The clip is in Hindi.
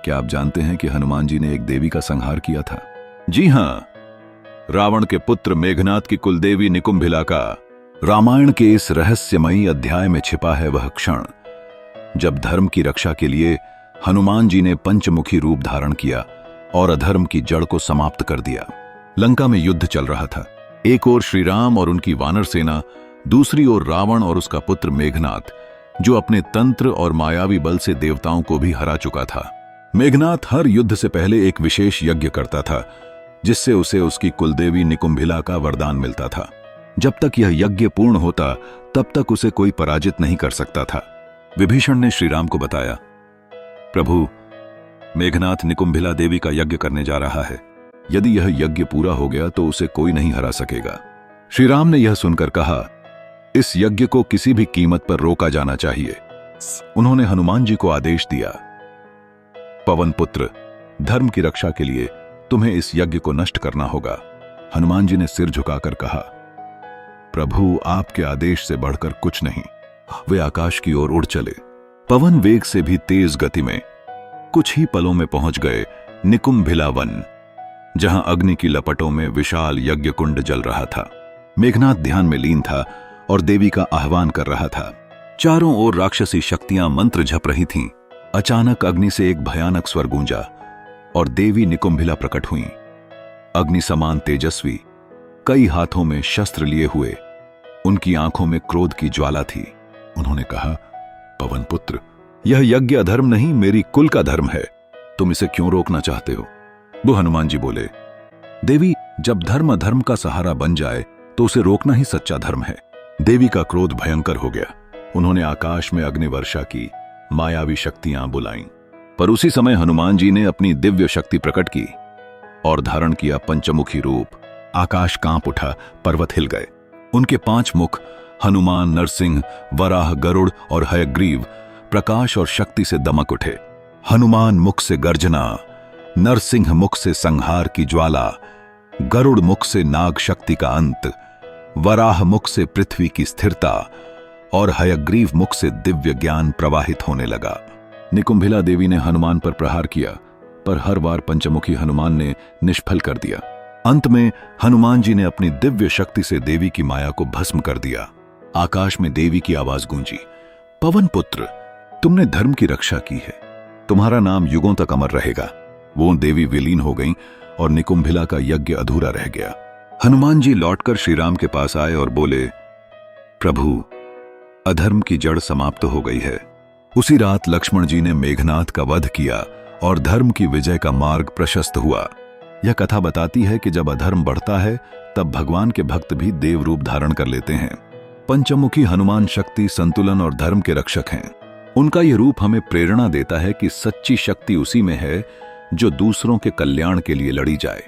क्या आप जानते हैं कि हनुमान जी ने एक देवी का संहार किया था? जी हां, रावण के पुत्र मेघनाथ की कुलदेवी निकुंभिला का। रामायण के इस रहस्यमयी अध्याय में छिपा है वह क्षण जब धर्म की रक्षा के लिए हनुमान जी ने पंचमुखी रूप धारण किया और अधर्म की जड़ को समाप्त कर दिया। लंका में युद्ध चल रहा था। एक ओर श्री राम और उनकी वानर सेना, दूसरी ओर रावण और उसका पुत्र मेघनाथ, जो अपने तंत्र और मायावी बल से देवताओं को भी हरा चुका था। मेघनाथ हर युद्ध से पहले एक विशेष यज्ञ करता था, जिससे उसे उसकी कुलदेवी निकुंभिला का वरदान मिलता था। जब तक यह यज्ञ पूर्ण होता, तब तक उसे कोई पराजित नहीं कर सकता था। विभीषण ने श्री राम को बताया, प्रभु, मेघनाथ निकुंभिला देवी का यज्ञ करने जा रहा है। यदि यह यज्ञ पूरा हो गया तो उसे कोई नहीं हरा सकेगा। श्री राम ने यह सुनकर कहा, इस यज्ञ को किसी भी कीमत पर रोका जाना चाहिए। उन्होंने हनुमान जी को आदेश दिया, पवन पुत्र, धर्म की रक्षा के लिए तुम्हें इस यज्ञ को नष्ट करना होगा। हनुमान जी ने सिर झुकाकर कहा, प्रभु, आपके आदेश से बढ़कर कुछ नहीं। वे आकाश की ओर उड़ चले। पवन वेग से भी तेज गति में कुछ ही पलों में पहुंच गए निकुंभिला वन, जहां अग्नि की लपटों में विशाल यज्ञ कुंड जल रहा था। मेघनाथ ध्यान में लीन था और देवी का आह्वान कर रहा था। चारों ओर राक्षसी शक्तियां मंत्र जप रही थीं। अचानक अग्नि से एक भयानक स्वर गूंजा और देवी निकुंभिला प्रकट हुईं। अग्नि समान तेजस्वी, कई हाथों में शस्त्र लिए हुए, उनकी आंखों में क्रोध की ज्वाला थी। उन्होंने कहा, पवन पुत्र, यह यज्ञ अधर्म नहीं, मेरी कुल का धर्म है। तुम इसे क्यों रोकना चाहते हो? वो हनुमान जी बोले, देवी, जब धर्म अधर्म का सहारा बन जाए तो उसे रोकना ही सच्चा धर्म है। देवी का क्रोध भयंकर हो गया। उन्होंने आकाश में अग्निवर्षा की, मायावी शक्तियां बुलाईं। पर उसी समय हनुमान जी ने अपनी दिव्य शक्ति प्रकट की और धारण किया पंचमुखी रूप। आकाश कांप उठा, पर्वत हिल गए। उनके 5 मुख, हनुमान, नरसिंह, वराह, गरुड़ और हयग्रीव, प्रकाश और शक्ति से दमक उठे। हनुमान मुख से गर्जना, नरसिंह मुख से संहार की ज्वाला, गरुड़ मुख से नाग शक्ति का अंत, वराह मुख से पृथ्वी की स्थिरता और हयग्रीव मुख से दिव्य ज्ञान प्रवाहित होने लगा। निकुंभिला देवी ने हनुमान पर प्रहार किया, पर हर बार पंचमुखी हनुमान ने निष्फल कर दिया। अंत में हनुमान जी ने अपनी दिव्य शक्ति से देवी की माया को भस्म कर दिया। आकाश में देवी की आवाज गूंजी, पवन पुत्र, तुमने धर्म की रक्षा की है, तुम्हारा नाम युगों तक अमर रहेगा। वो देवी विलीन हो गईं और निकुंभिला का यज्ञ अधूरा रह गया। हनुमान जी लौटकर श्री राम के पास आए और बोले, प्रभु, अधर्म की जड़ समाप्त हो गई है। उसी रात लक्ष्मण जी ने मेघनाथ का वध किया और धर्म की विजय का मार्ग प्रशस्त हुआ। यह कथा बताती है कि जब अधर्म बढ़ता है, तब भगवान के भक्त भी देव रूप धारण कर लेते हैं। पंचमुखी हनुमान शक्ति, संतुलन और धर्म के रक्षक हैं। उनका यह रूप हमें प्रेरणा देता है कि सच्ची शक्ति उसी में है जो दूसरों के कल्याण के लिए लड़ी जाए।